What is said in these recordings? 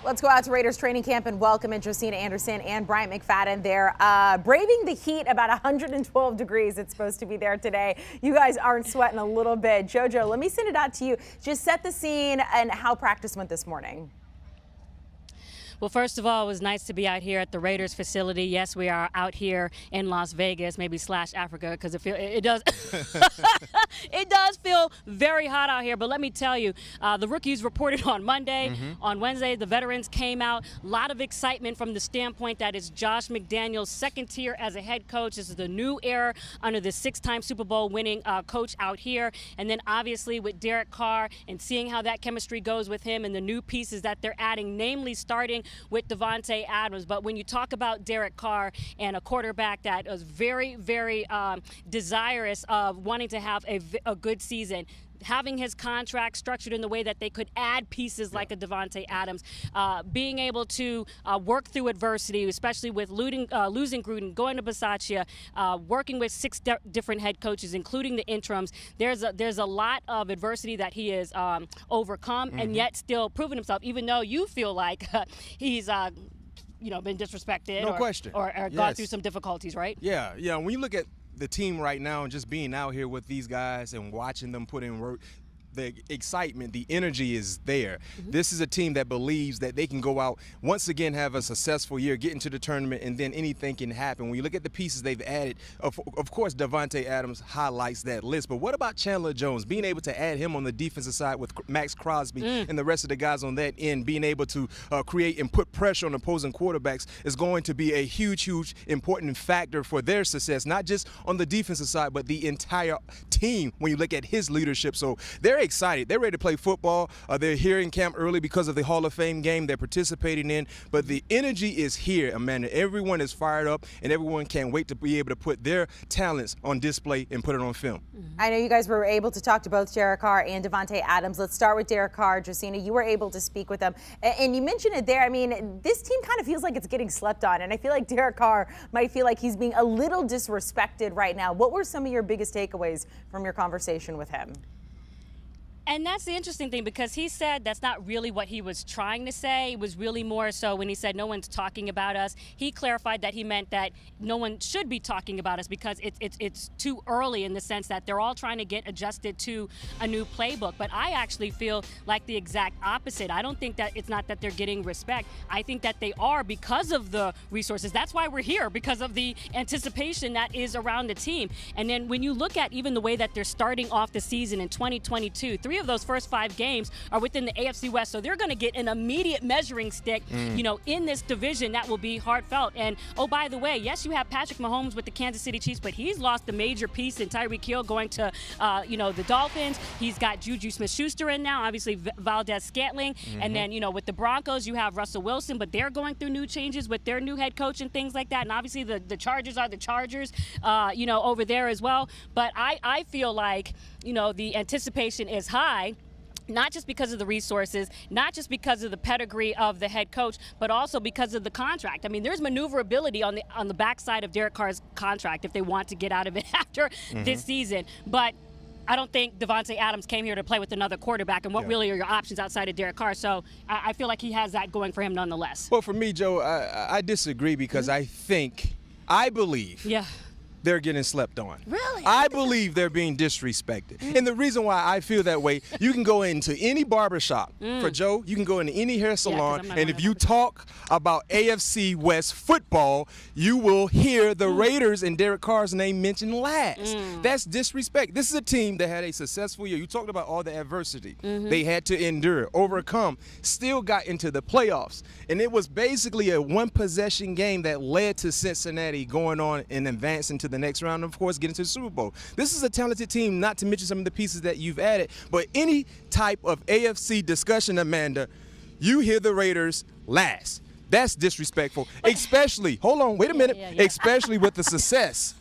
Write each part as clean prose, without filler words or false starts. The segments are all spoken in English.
Let's go out to Raiders training camp and welcome in Josina Anderson and Bryant McFadden. They're braving the heat, about 112 degrees. It's supposed to be there today. You guys aren't sweating a little bit. JoJo, let me send it out to you. Just set the scene and how practice went this morning. Well, first of all, it was nice to be out here at the Raiders facility. Yes, we are out here in Las Vegas, maybe / Africa, because it does it does feel very hot out here. But let me tell you, the rookies reported on Monday. On Wednesday, the veterans came out. A lot of excitement from the standpoint that it's Josh McDaniels' second year as a head coach. This is the new era under the 6-time Super Bowl winning coach out here. And then obviously with Derek Carr and seeing how that chemistry goes with him and the new pieces that they're adding, namely starting with Davante Adams. But when you talk about Derek Carr and a quarterback that was very, very desirous of wanting to have a good season, having his contract structured in the way that they could add pieces like a Davante Adams, being able to work through adversity, especially with losing Gruden, going to Bisaccia, working with 6 different head coaches, including the interims. There's a lot of adversity that he has overcome and yet still proven himself, even though you feel like he's been disrespected or gone through some difficulties, right? Yeah. When you look at the team right now and just being out here with these guys and watching them put in work, the excitement, the energy is there. This is a team that believes that they can go out, once again, have a successful year, get into the tournament, and then anything can happen. When you look at the pieces they've added, of course, Davante Adams highlights that list. But what about Chandler Jones? Being able to add him on the defensive side with Max Crosby and the rest of the guys on that end, being able to create and put pressure on opposing quarterbacks is going to be a huge, huge important factor for their success, not just on the defensive side, but the entire team when you look at his leadership. So they're excited. They're ready to play football. They're here in camp early because of the Hall of Fame game they're participating in. But the energy is here, Amanda. Everyone is fired up, and everyone can't wait to be able to put their talents on display and put it on film. I know you guys were able to talk to both Derek Carr and Davante Adams. Let's start with Derek Carr. Josina, you were able to speak with them. And you mentioned it there. I mean, this team kind of feels like it's getting slept on. And I feel like Derek Carr might feel like he's being a little disrespected right now. What were some of your biggest takeaways from your conversation with him? And that's the interesting thing, because he said that's not really what he was trying to say. It was really more so when he said no one's talking about us. He clarified that he meant that no one should be talking about us because it's too early, in the sense that they're all trying to get adjusted to a new playbook. But I actually feel like the exact opposite. I don't think that it's not that they're getting respect. I think that they are, because of the resources. That's why we're here, because of the anticipation that is around the team. And then when you look at even the way that they're starting off the season in 2022, 3 of those first 5 games are within the AFC West, so they're going to get an immediate measuring stick, in this division that will be heartfelt. And oh, by the way, yes, you have Patrick Mahomes with the Kansas City Chiefs, but he's lost a major piece in Tyreek Hill going to, the Dolphins. He's got Juju Smith-Schuster in now, obviously Valdez-Scantling, and then with the Broncos, you have Russell Wilson, but they're going through new changes with their new head coach and things like that. And obviously the Chargers are the Chargers, over there as well. But I feel like the anticipation is high, not just because of the resources, not just because of the pedigree of the head coach, but also because of the contract. I mean, there's maneuverability on the backside of Derek Carr's contract if they want to get out of it after this season. But I don't think Davante Adams came here to play with another quarterback, and what really are your options outside of Derek Carr? So I feel like he has that going for him nonetheless. Well, for me, Joe, I disagree, because I believe they're getting slept on. Really? I believe they're being disrespected. And the reason why I feel that way, you can go into any barbershop. For Joe, you can go into any hair salon, and if you talk about AFC West football, you will hear the Raiders and Derek Carr's name mentioned last. That's disrespect. This is a team that had a successful year. You talked about all the adversity they had to endure, overcome, still got into the playoffs. And it was basically a one-possession game that led to Cincinnati going on and advancing to the next round, and of course getting to the Super Bowl. This is a talented team, not to mention some of the pieces that you've added, but any type of AFC discussion, Amanda, you hear the Raiders last. That's disrespectful, especially, hold on, wait a minute, especially with the success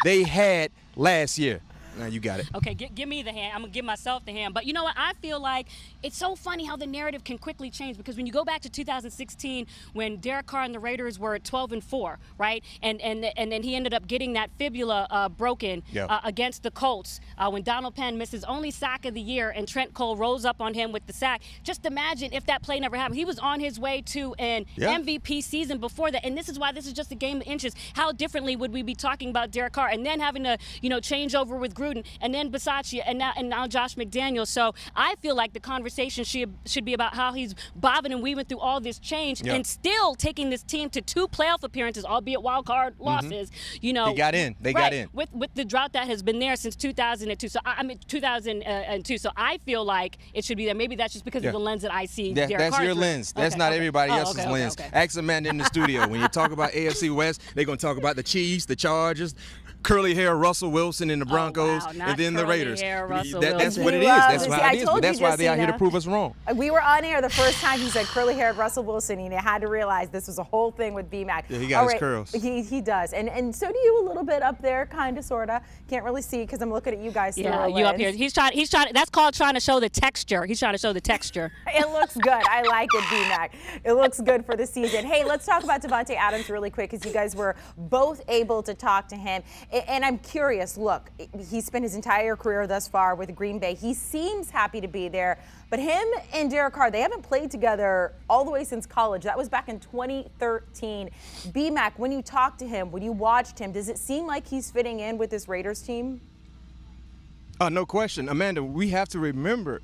they had last year. Now you got it. Okay, give me the hand. I'm going to give myself the hand. But you know what? I feel like it's so funny how the narrative can quickly change, because when you go back to 2016 when Derek Carr and the Raiders were 12-4, right? And then he ended up getting that fibula broken against the Colts when Donald Penn missed his only sack of the year and Trent Cole rolls up on him with the sack. Just imagine if that play never happened. He was on his way to an MVP season before that. And this is why this is just a game of inches. How differently would we be talking about Derek Carr, and then having to, change over with Gruden, and then Bisaccia, and now Josh McDaniels. So I feel like the conversation should be about how he's bobbing and weaving through all this change and still taking this team to 2 playoff appearances, albeit wild card losses. He got in. They got in. With the drought that has been there since 2002. So 2002. So I feel like it should be there. Maybe that's just because of the lens that I see. Derek That's Carr your through. lens. That's not everybody else's lens. Okay. Ask Amanda in the studio. When you talk about AFC West, they're going to talk about the Chiefs, the Chargers, curly hair Russell Wilson and the Broncos, and then the Raiders. That's what it is. That's why it is. But that's why they're out here to prove us wrong. We were on air the first time he said curly-haired Russell Wilson, and I had to realize this was a whole thing with B-Mac. Yeah, he got his curls. He does. And so do you, a little bit up there, kind of, sort of. Can't really see because I'm looking at you guys through a lens. You up here. He's trying. That's called trying to show the texture. He's trying to show the texture. It looks good. I like it, B-Mac. It looks good for the season. Hey, let's talk about Davante Adams really quick, because you guys were both able to talk to him. And I'm curious. Look, he spent his entire career thus far with Green Bay. He seems happy to be there. But him and Derek Carr, they haven't played together all the way since college. That was back in 2013. B-Mac, when you talked to him, when you watched him, does it seem like he's fitting in with this Raiders team? No question. Amanda, we have to remember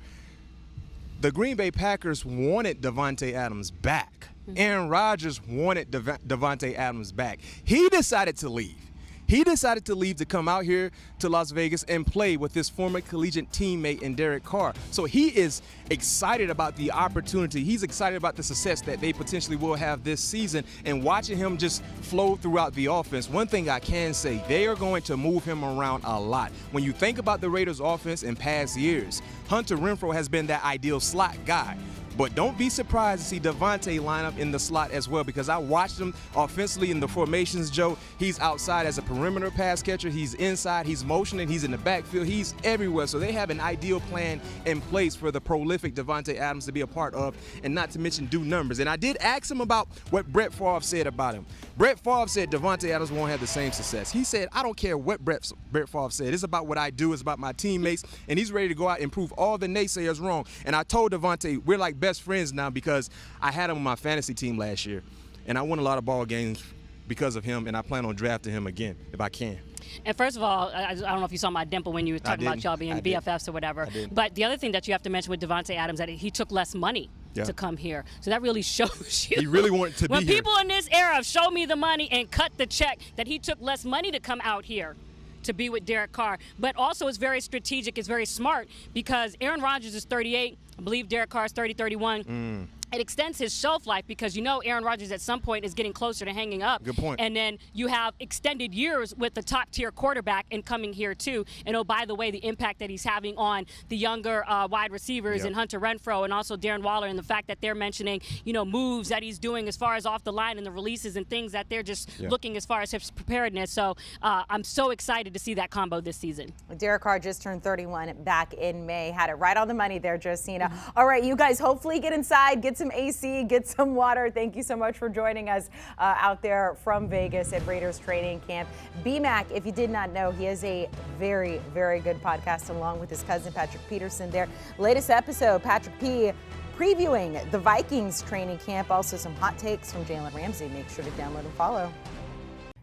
the Green Bay Packers wanted Davante Adams back. Aaron Rodgers wanted Davante Adams back. He decided to leave. He decided to leave to come out here to Las Vegas and play with his former collegiate teammate in Derek Carr. So he is excited about the opportunity. He's excited about the success that they potentially will have this season, and watching him just flow throughout the offense. One thing I can say, they are going to move him around a lot. When you think about the Raiders offense in past years, Hunter Renfrow has been that ideal slot guy. But don't be surprised to see Davante line up in the slot as well, because I watched him offensively in the formations, Joe. He's outside as a perimeter pass catcher. He's inside. He's motioning. He's in the backfield. He's everywhere. So they have an ideal plan in place for the prolific Davante Adams to be a part of, and not to mention do numbers. And I did ask him about what Brett Favre said about him. Brett Favre said Davante Adams won't have the same success. He said, I don't care what Brett Favre said. It's about what I do. It's about my teammates. And he's ready to go out and prove all the naysayers wrong. And I told Davante, we're like best friends now, because I had him on my fantasy team last year, and I won a lot of ball games because of him, and I plan on drafting him again if I can. And first of all, I don't know if you saw my dimple when you were talking about y'all being BFFs or whatever. But the other thing that you have to mention with Davante Adams, that he took less money to come here. So that really shows you. He really wanted to be when here. People in this era show me the money and cut the check, that he took less money to come out here to be with Derek Carr. But also it's very strategic, it's very smart, because Aaron Rodgers is 38. I believe Derek Carr is 30, 31. It extends his shelf life, because Aaron Rodgers at some point is getting closer to hanging up. Good point. And then you have extended years with the top tier quarterback and coming here too. And oh, by the way, the impact that he's having on the younger wide receivers and Hunter Renfrow and also Darren Waller, and the fact that they're mentioning, moves that he's doing as far as off the line and the releases and things that they're just looking as far as his preparedness. So I'm so excited to see that combo this season. Derek Carr just turned 31 back in May. Had it right on the money there, Josina. All right, you guys hopefully get inside, get some AC, get some water. Thank you so much for joining us out there from Vegas at Raiders training camp. B-Mac, if you did not know, he has a very, very good podcast along with his cousin Patrick Peterson there. Latest episode, Patrick P. previewing the Vikings training camp. Also some hot takes from Jalen Ramsey. Make sure to download and follow.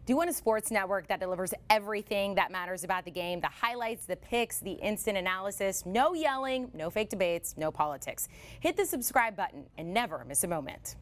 Do you want a sports network that delivers everything that matters about the game? The highlights, the picks, the instant analysis, no yelling, no fake debates, no politics. Hit the subscribe button and never miss a moment.